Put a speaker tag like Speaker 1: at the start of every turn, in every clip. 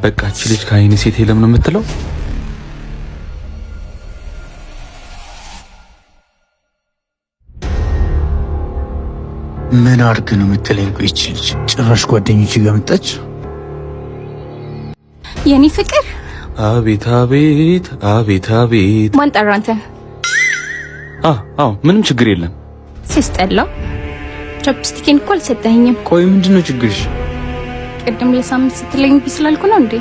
Speaker 1: በቃ እቺ ልጅ ከአይኔ ሴት የለም ነው የምትለው?
Speaker 2: ምን አድርግ ነው የምትለኝ? ቆይ እቺ ልጅ ጭራሽ ጓደኞቼ ጋር መጣች።
Speaker 3: የኔ ፍቅር
Speaker 1: አቤት አቤት አቤት አቤት።
Speaker 3: ማን ጠራ አንተ?
Speaker 1: አዎ ምንም ችግር የለም።
Speaker 3: ሲስጠላ ቻፕስቲኬን እኮ አልሰጠኸኝም።
Speaker 2: ቆይ ምንድነው ችግርሽ?
Speaker 3: ቅድም ለሳምንት ስትለኝ ቢስላልኩ ነው እንዴ?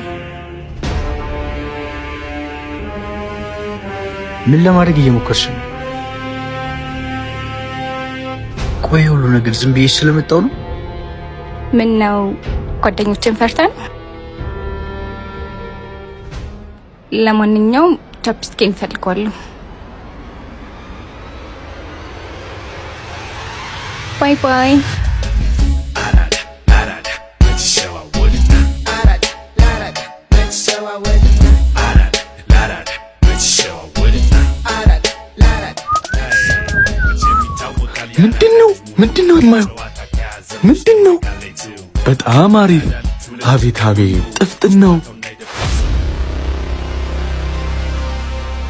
Speaker 2: ምን ለማድረግ እየሞከርሽ ነው? ቆይ ሁሉ ነገር ዝም ብዬሽ ስለመጣው ነው?
Speaker 3: ምን ነው ጓደኞችን ፈርተን? ለማንኛውም ቻፕስቲኬን ፈልጓለሁ። ባይ ባይ።
Speaker 1: ምንድነው የማየው? ምንድነው? በጣም አሪፍ። አቤት አቤት ጥፍጥናው።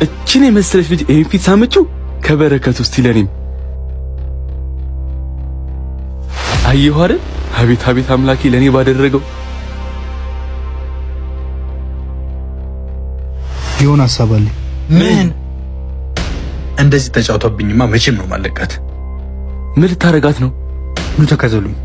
Speaker 1: እቺን የመሰለች ልጅ ይሄን ፊት ሳመችው ከበረከት ውስጥ ይለኔም አየሁ አይደል? አቤት አቤት አምላኬ ለኔ ባደረገው።
Speaker 2: የሆነ ሐሳብ አለኝ። ምን? እንደዚህ ተጫውቶብኝማ መቼም ነው ማለቃት።
Speaker 1: ምን ልታረጋት ነው?
Speaker 2: ኑ ተከተሉኝ።